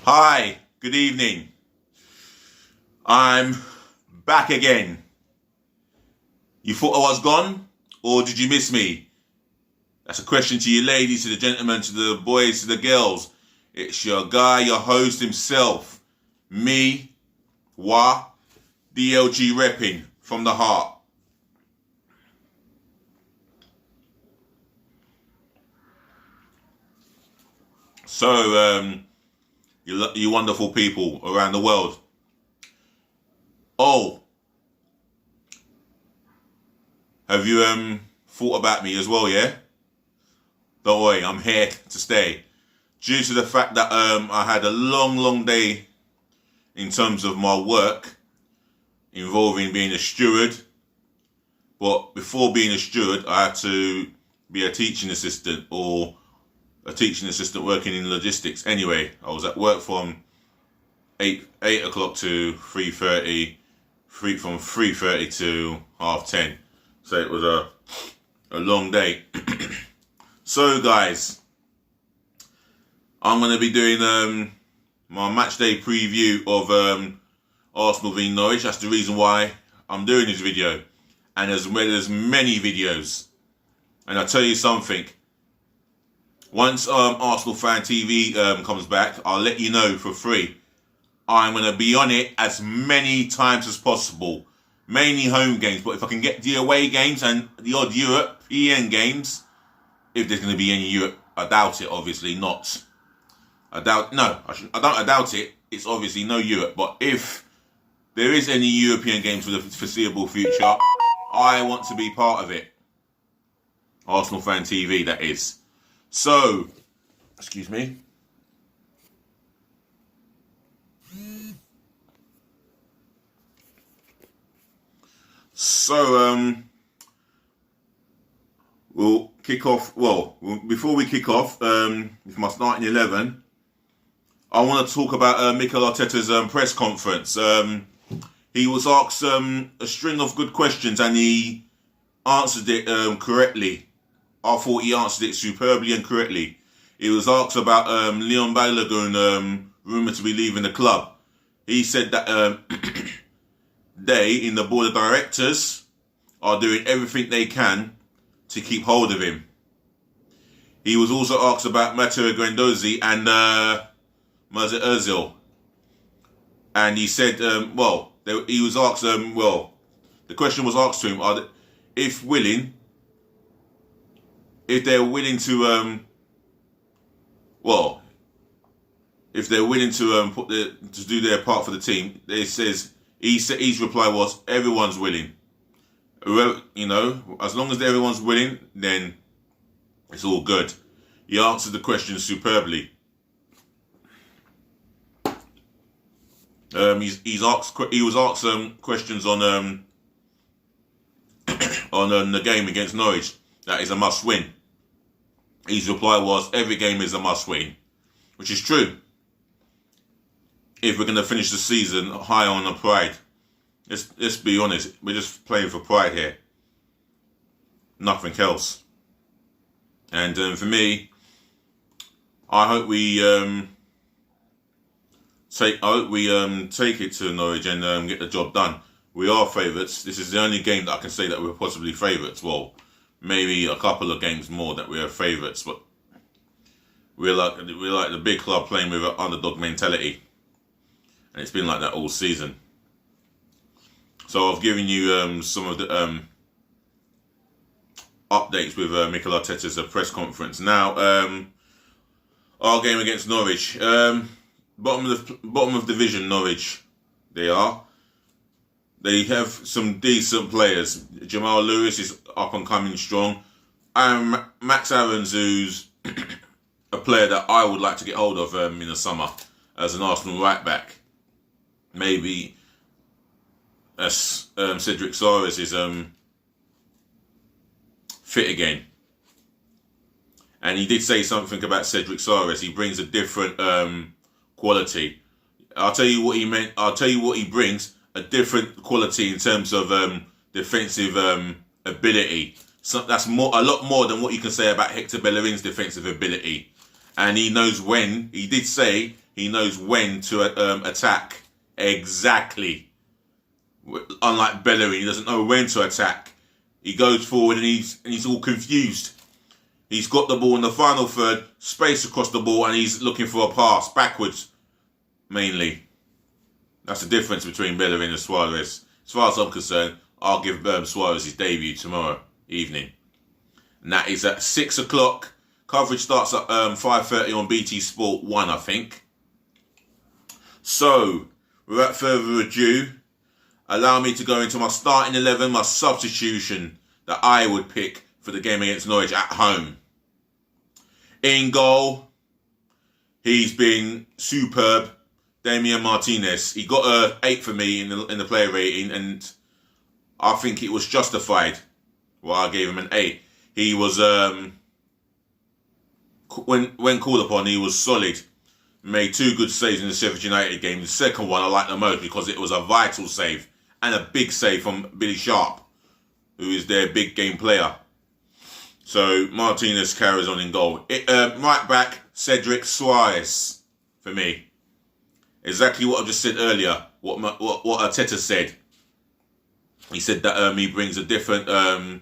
Hi, good evening. I'm back again. You thought I was gone, or did you miss me? That's a question to you ladies, to the gentlemen, to the boys, to the girls. It's your guy, your host himself. Me, DLG Reppin from the heart. So, you wonderful people around the world. Oh, have you thought about me as well, yeah? Don't worry, I'm here to stay. Due to the fact that I had a long day in terms of my work involving being a steward. But before being a steward, I had to be a teaching assistant or a teaching assistant working in logistics. Anyway, I was at work from 8 o'clock to 3:30, from 3:30 to 10:30. So it was a long day. So guys, I'm going to be doing my match day preview of Arsenal v Norwich. That's the reason why I'm doing this video, and as well as many videos. And I'll tell you something, once Arsenal Fan TV comes back, I'll let you know for free. I'm going to be on it as many times as possible. Mainly home games, but if I can get the away games and the odd European games, if there's going to be any Europe, I doubt it, obviously not. I doubt it. It's obviously no Europe, but if there is any European games for the foreseeable future, I want to be part of it. Arsenal Fan TV, that is. So, excuse me. So, we'll kick off. Well, before we kick off with my starting 11, I want to talk about Mikel Arteta'S press conference. He was asked a string of good questions and he answered it correctly. I thought he answered it superbly and correctly. He was asked about Leon Balogun, rumoured to be leaving the club. He said that they, in the board of directors, are doing everything they can to keep hold of him. He was also asked about Matteo Guendouzi and Mesut Ozil. And he said, he was asked, the question was asked to him, if they're willing to, if they're willing to to do their part for the team, his reply was, everyone's willing. You know, as long as everyone's willing, then it's all good. He answered the question superbly. He was asked questions on the game against Norwich. That is a must win. His reply was, every game is a must win, which is true. If we're going to finish the season high on the pride, let's be honest, we're just playing for pride here, nothing else. And for me, I hope we take it to Norwich and get the job done. We are favourites. This is the only game that I can say that we're possibly favourites. Well, maybe a couple of games more that we are favourites, but we're like the big club playing with an underdog mentality, and it's been like that all season. So I've given you some of the updates with Mikel Arteta'S press conference. Now, our game against Norwich, bottom of division Norwich, they are. They have some decent players. Jamal Lewis is up and coming strong. And Max Aarons, who's a player that I would like to get hold of in the summer as an Arsenal right back. Maybe as Cedric Soares is fit again. And he did say something about Cedric Soares. He brings a different quality. I'll tell you what he meant. I'll tell you what he brings. A different quality in terms of defensive ability. So that's a lot more than what you can say about Hector Bellerin's defensive ability. And he knows when. He did say he knows when to attack. Exactly. Unlike Bellerin, he doesn't know when to attack. He goes forward and he's all confused. He's got the ball in the final third, space across the ball, and he's looking for a pass backwards, mainly. That's the difference between Bellerin and Suarez. As far as I'm concerned, I'll give Suarez his debut tomorrow evening. And that is at 6 o'clock. Coverage starts at 5:30 on BT Sport 1, I think. So, without further ado, allow me to go into my starting 11, my substitution that I would pick for the game against Norwich at home. In goal, he's been superb. Damian Martinez. He got a 8 for me in the player rating, and I think it was justified. Well, I gave him an 8. He was when called upon, he was solid. Made 2 good saves in the Sheffield United game. The second one I liked the most because it was a vital save and a big save from Billy Sharp, who is their big game player. So Martinez carries on in goal. Right back, Cedric Suarez for me. Exactly what I just said earlier. What Arteta said. He said that he brings a different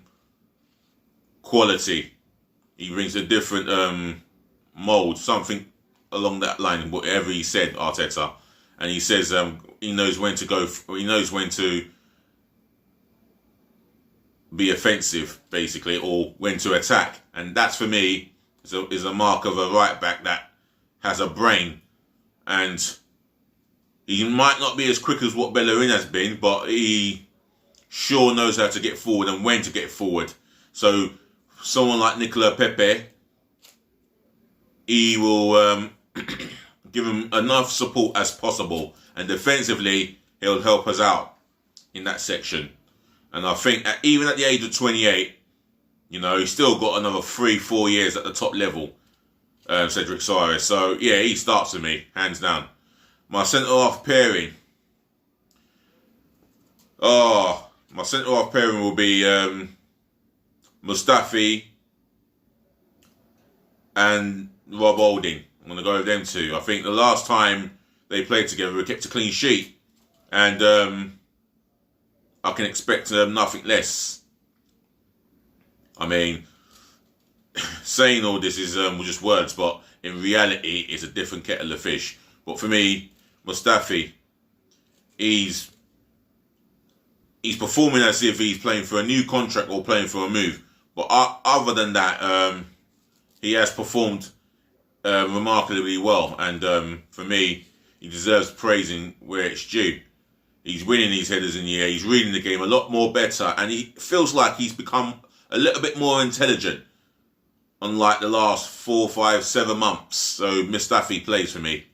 quality. He brings a different mold, something along that line. Whatever he said, Arteta, and he says he knows when to go. He knows when to be offensive, basically, or when to attack, and that's for me is a mark of a right back that has a brain, and he might not be as quick as what Bellerin has been, but he sure knows how to get forward and when to get forward. So someone like Nicola Pepe, he will give him enough support as possible, and defensively he'll help us out in that section. And I think even at the age of 28, he's still got another 3-4 years at the top level, Cedric Suarez. So yeah, he starts with me, hands down. My centre-half pairing. My centre-half pairing will be Mustafi and Rob Holding. I'm going to go with them two. I think the last time they played together, we kept a clean sheet. And I can expect nothing less. I mean, saying all this is just words, but in reality, it's a different kettle of fish. But for me, Mustafi, he's performing as if he's playing for a new contract or playing for a move. But other than that, he has performed remarkably well. And for me, he deserves praising where it's due. He's winning these headers in the air. He's reading the game a lot more better. And he feels like he's become a little bit more intelligent, unlike the last 4, 5, 7 months. So Mustafi plays for me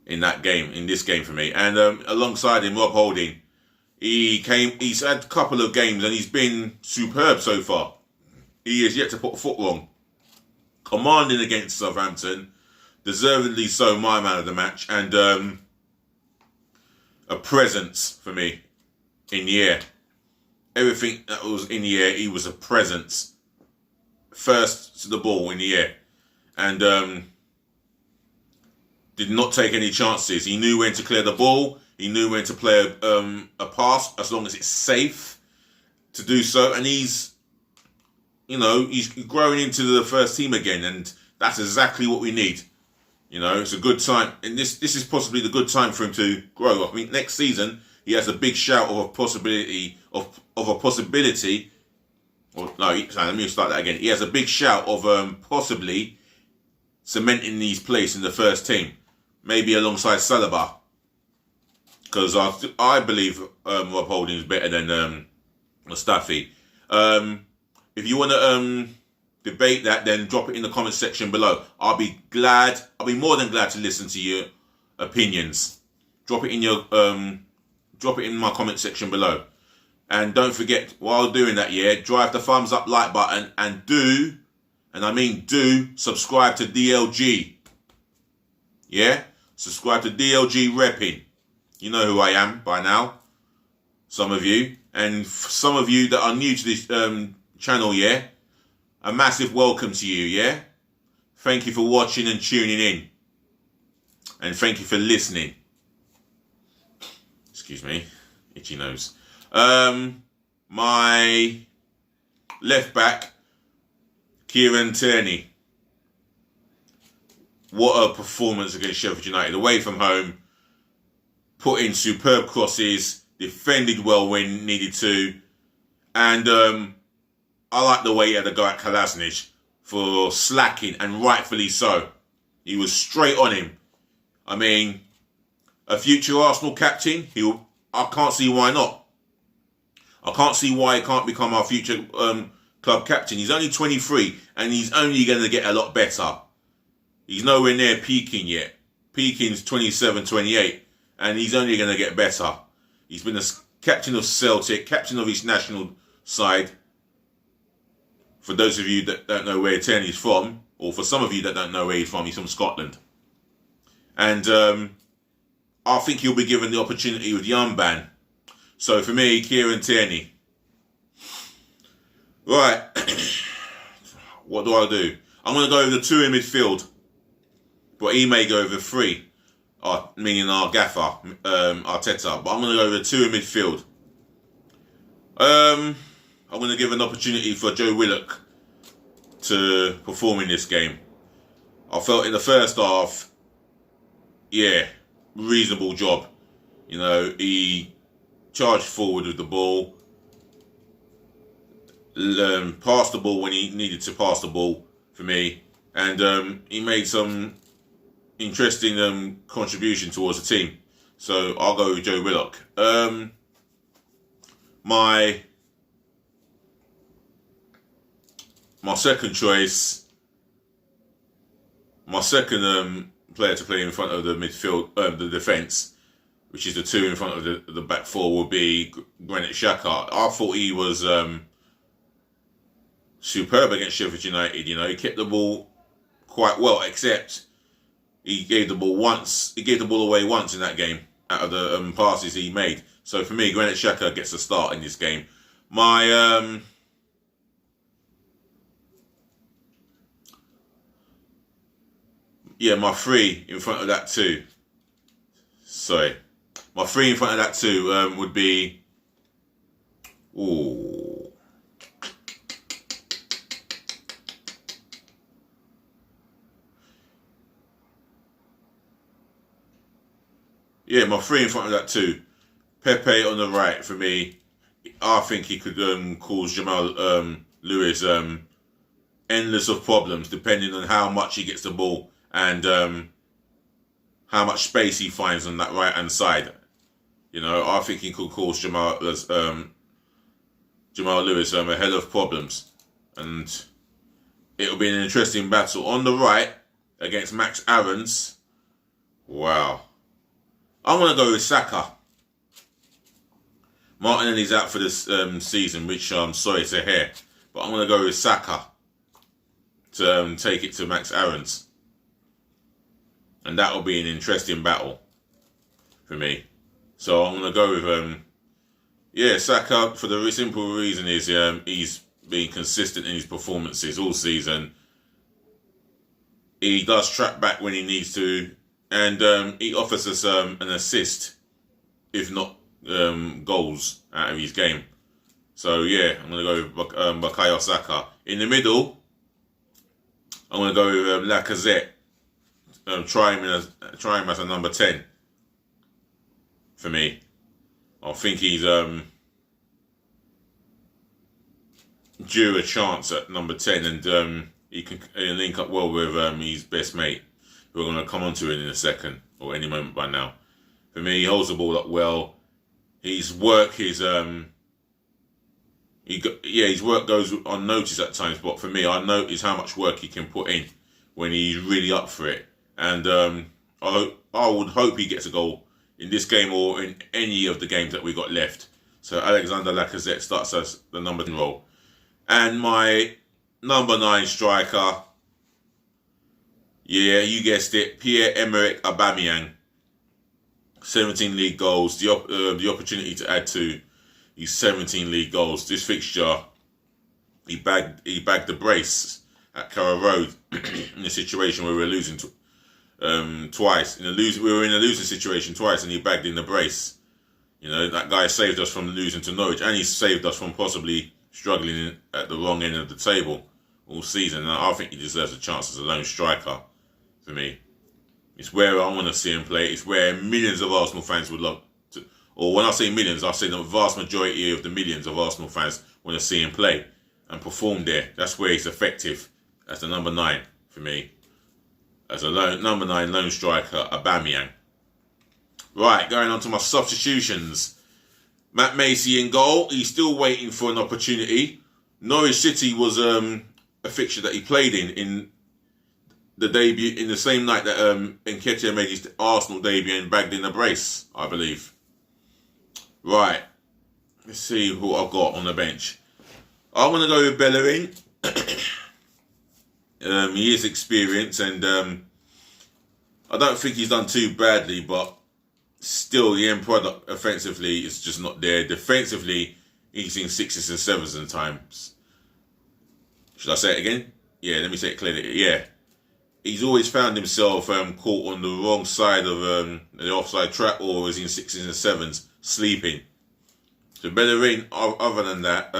in this game for me. And alongside him, Rob Holding, he's had a couple of games and he's been superb so far. He is yet to put a foot wrong. Commanding against Southampton, deservedly so, my man of the match, and a presence for me in the air. Everything that was in the air, he was a presence. First to the ball in the air. And did not take any chances. He knew when to clear the ball. He knew when to play a pass, as long as it's safe to do so. And he's growing into the first team again. And that's exactly what we need. It's a good time. And this is possibly the good time for him to grow. I mean, next season, he has a big shout of a possibility let me start that again. He has a big shout of possibly cementing his place in the first team. Maybe alongside Saliba. Because I believe Rob Holding is better than Mustafi. If you want to debate that, then drop it in the comment section below. I'll be more than glad to listen to your opinions. Drop it in my comment section below. And don't forget, while doing that, drive the thumbs up like button and do subscribe to DLG. Yeah? Subscribe to DLG Reppin. You know who I am by now. Some of you. And some of you that are new to this channel, a massive welcome to you, Thank you for watching and tuning in. And thank you for listening. Excuse me, itchy nose. My left back, Kieran Tierney. What a performance against Sheffield United. Away from home, put in superb crosses, defended well when needed to. And I like the way he had to go at Kolasinac for slacking, and rightfully so. He was straight on him. I mean, a future Arsenal captain, I can't see why not. I can't see why he can't become our future club captain. He's only 23 and he's only going to get a lot better. He's nowhere near peaking yet. Peaking's 27, 28 and he's only going to get better. He's been a captain of Celtic, captain of his national side. For those of you that don't know where Tierney's from, or for some of you that don't know where he's from Scotland. And I think he'll be given the opportunity with Yumban. So for me, Kieran Tierney. Right. What do I do? I'm going to go over 2 in midfield. But he may go over 3. Meaning our gaffer, Arteta. But I'm going to go over 2 in midfield. I'm going to give an opportunity for Joe Willock to perform in this game. I felt in the first half, reasonable job. You know, he charged forward with the ball, passed the ball when he needed to pass the ball for me, and he made some interesting contribution towards the team. So I'll go with Joe Willock. My second choice, my second player to play in front of the midfield, the defence, which is the 2 in front of the back 4, will be Granit Xhaka. I thought he was superb against Sheffield United. You know, he kept the ball quite well, except he gave the ball once. He gave the ball away once in that game out of the passes he made. So for me, Granit Xhaka gets a start in this game. My my 3 in front of that 2. Sorry. My 3 in front of that 2 would be... Ooh. Yeah, my 3 in front of that 2. Pepe on the right for me. I think he could cause Jamal Lewis endless of problems depending on how much he gets the ball and how much space he finds on that right-hand side. You know, I think he could cause Jamal Lewis a hell of problems. And it'll be an interesting battle. On the right, against Max Aarons, wow. I'm going to go with Saka. Martinelli's out for this season, which I'm sorry to hear. But I'm going to go with Saka to take it to Max Aarons. And that will be an interesting battle for me. So I'm going to go with, Saka, for the simple reason is he's been consistent in his performances all season. He does track back when he needs to. And he offers us an assist, if not goals, out of his game. So, I'm going to go with Bukayo Saka. In the middle, I'm going to go with Lacazette. Try him as a number 10 for me. I think he's due a chance at number 10, and he can link up well with his best mate, who we're going to come on to in a second or any moment by now. For me, he holds the ball up well. His work his work goes unnoticed at times, but for me, I notice how much work he can put in when he's really up for it. And I would hope he gets a goal in this game or in any of the games that we got left. So Alexander Lacazette starts as the number 10 role. And my number 9 striker, you guessed it, Pierre-Emerick Aubameyang. 17 league goals, the opportunity to add to his 17 league goals. This fixture, he bagged the brace at Carrow Road in a situation where we were losing twice. We were in a losing situation twice, and he bagged in the brace. You know, that guy saved us from losing to Norwich, and he saved us from possibly struggling at the wrong end of the table all season. And I think he deserves a chance as a lone striker. For me, it's where I want to see him play. It's where millions of Arsenal fans would love to, or when I say millions, I say the vast majority of the millions of Arsenal fans want to see him play and perform there. That's where he's effective as the number 9 for me. As a number 9 lone striker, Aubameyang. Right, going on to my substitutions. Matt Macy in goal. He's still waiting for an opportunity. Norwich City was a fixture that he played in the debut, in the same night that Nketiah made his Arsenal debut and bagged in a brace, I believe. Right, let's see who I've got on the bench. I'm going to go with Bellerin. He is experienced, and I don't think he's done too badly, but still the end product offensively is just not there. Defensively, he's seen 6s and 7s at times. Should I say it again? Yeah, let me say it clearly. Yeah. He's always found himself caught on the wrong side of the offside trap, or is in 6s and 7s, sleeping. So Bellerin, other than that,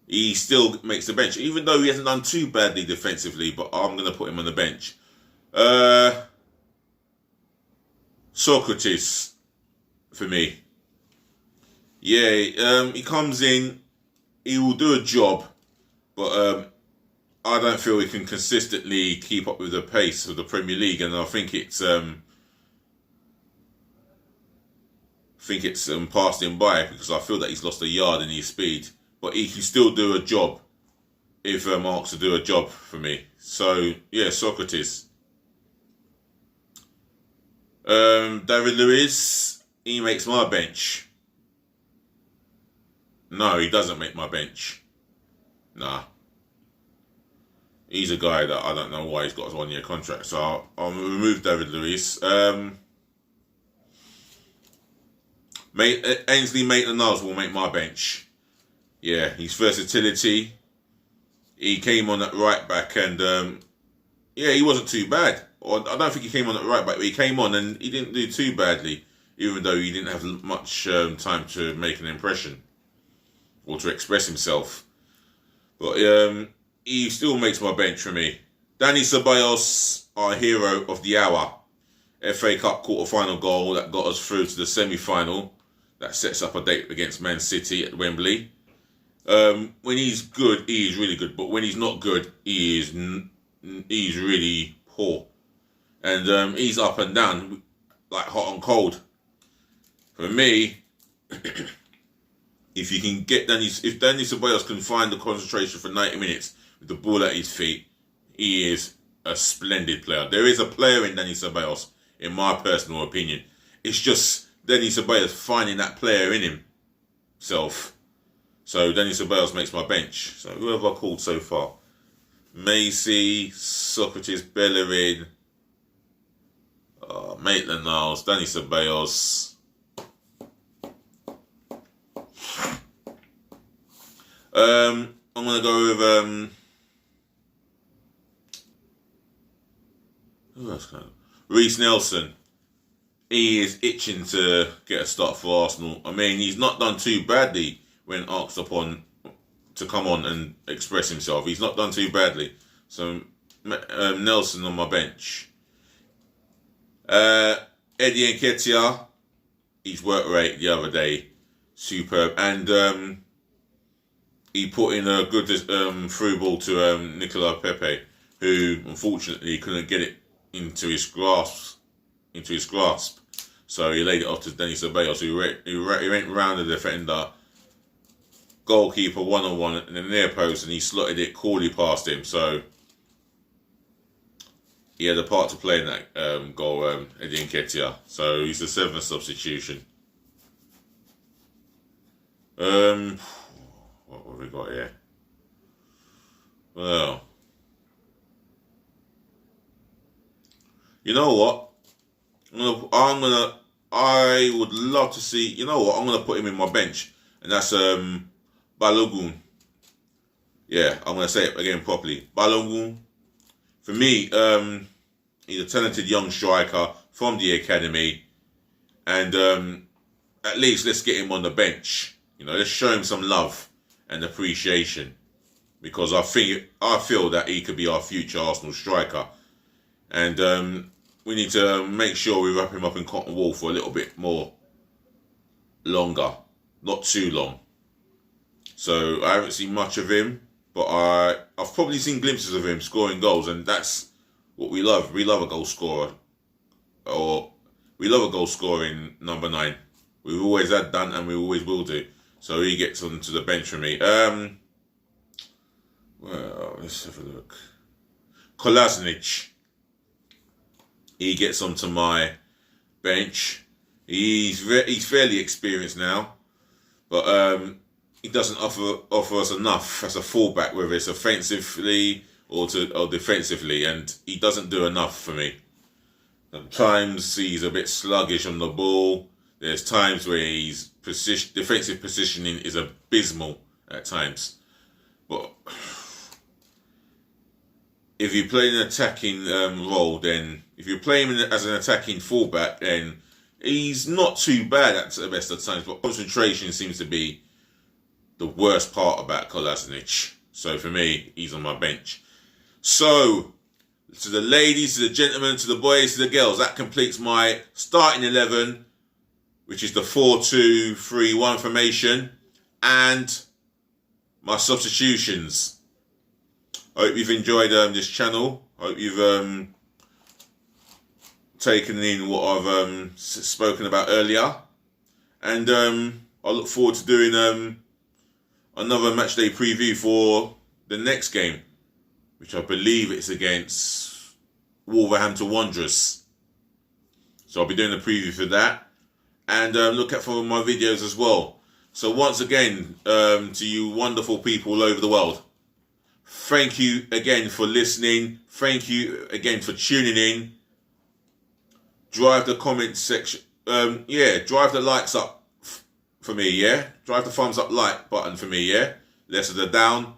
he still makes the bench, even though he hasn't done too badly defensively, but I'm going to put him on the bench. Socrates, for me. Yeah, he comes in, he will do a job, but I don't feel he can consistently keep up with the pace of the Premier League, and I think it's passed him by, because I feel that he's lost a yard in his speed. But he can still do a job if asked to do a job for me. So yeah, Socrates. David Luiz, he makes my bench. No, he doesn't make my bench. Nah. He's a guy that I don't know why he's got his 1-year contract. So I'll remove David Luiz. Ainsley Maitland-Niles will make my bench. Yeah, his versatility. He came on at right back, and yeah, he wasn't too bad. Or I don't think he came on at right back, but he came on and he didn't do too badly, even though he didn't have much time to make an impression or to express himself. But he still makes my bench for me. Dani Ceballos, our hero of the hour. FA Cup quarter-final goal that got us through to the semi-final. That sets up a date against Man City at Wembley. When he's good, he is really good. But when he's not good, he's really poor. And he's up and down, like hot and cold. For me, if Dani Ceballos can find the concentration for 90 minutes with the ball at his feet, he is a splendid player. There is a player in Dani Ceballos, in my personal opinion. It's just Dani Ceballos finding that player in himself. So Dani Ceballos makes my bench. So who have I called so far? Macy, Socrates, Bellerin, Maitland-Niles, Dani Ceballos. I'm going to go with who else can I? Reece Nelson. He is itching to get a start for Arsenal. I mean, he's not done too badly when asked upon to come on and express himself. He's not done too badly. So Nelson on my bench. Eddie Nketiah, his work rate the other day, superb. And he put in a good through ball to Nicola Pepe, who unfortunately couldn't get it into his grasp. So he laid it off to Dani Ceballos, who went round the defender, goalkeeper one-on-one in the near post, and he slotted it coolly past him. So he had a part to play in that goal, Eddie Nketiah. So he's a 7th substitution. What have we got here? Well, you know what? I would love to see. You know what? I'm gonna put him in my bench, and that's Balogun. Yeah, I'm gonna say it again properly. Balogun. For me, He's a talented young striker from the academy, and at least let's get him on the bench. You know, let's show him some love and appreciation, because I feel that he could be our future Arsenal striker, and we need to make sure we wrap him up in cotton wool for a little bit more longer, not too long. So I haven't seen much of him, but I've probably seen glimpses of him scoring goals, and that's what we love. We love a goal scorer, or we love a goal scorer in number 9. We've always had done, and we always will do. So he gets onto the bench for me. Well, let's have a look. Kolasinac. He gets onto my bench. He's fairly experienced now, but he doesn't offer us enough as a fullback, whether it's offensively or defensively, and he doesn't do enough for me. Sometimes he's a bit sluggish on the ball. There's times where his defensive positioning is abysmal at times. But if you play an attacking role, then if you play him as an attacking fullback, then he's not too bad at the best of times. But concentration seems to be the worst part about Kolasinac. So for me, he's on my bench. So to the ladies, to the gentlemen, to the boys, to the girls, that completes my starting 11, which is the 4-2-3-1 formation, and my substitutions. I hope you've enjoyed this channel. I hope you've taken in what I've spoken about earlier, and I look forward to doing another matchday preview for the next game, which I believe it's against Wolverhampton Wanderers. So I'll be doing a preview for that, and look out for my videos as well. So once again, to you wonderful people all over the world, thank you again for listening. Thank you again for tuning in. Drive the comment section. Drive the likes up for me, yeah? Drive the thumbs up like button for me, yeah? Less of the down.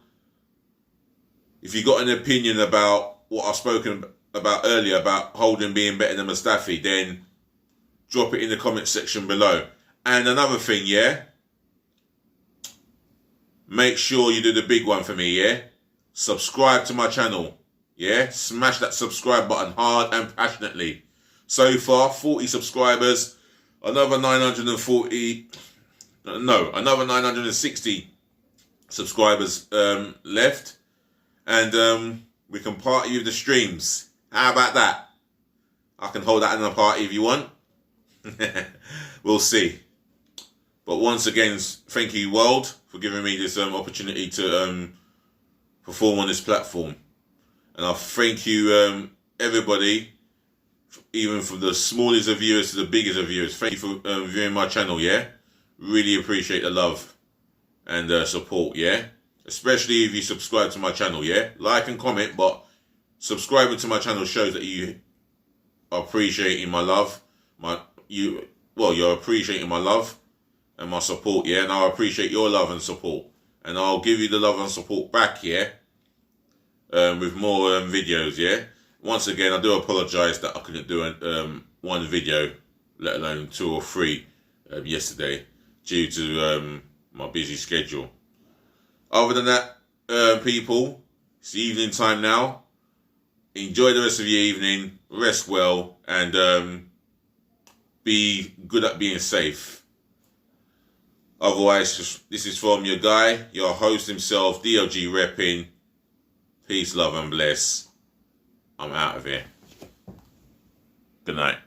If you got an opinion about what I've spoken about earlier, about Holding being better than Mustafi, then drop it in the comment section below. And another thing, yeah? Make sure you do the big one for me, yeah? Subscribe to my channel, yeah? Smash that subscribe button hard and passionately. So far, 40 subscribers, another 960 subscribers left, and we can party with the streams. How about that? I can hold that in a party if you want. We'll see. But once again, thank you, world, for giving me this opportunity to perform on this platform. And I thank you, everybody, even from the smallest of viewers to the biggest of viewers. Thank you for viewing my channel, yeah? Really appreciate the love and support, yeah? Especially if you subscribe to my channel, yeah? Like and comment, but subscribing to my channel shows that you are appreciating my love. You're appreciating my love and my support, yeah? And I appreciate your love and support. And I'll give you the love and support back, yeah? With more videos, yeah? Once again, I do apologise that I couldn't do one video, let alone 2 or 3 yesterday, due to my busy schedule. Other than that, people, it's evening time now. Enjoy the rest of your evening, rest well, and be good at being safe. Otherwise, this is from your guy, your host himself, DLG Reppin. Peace, love, and bless. I'm out of here. Good night.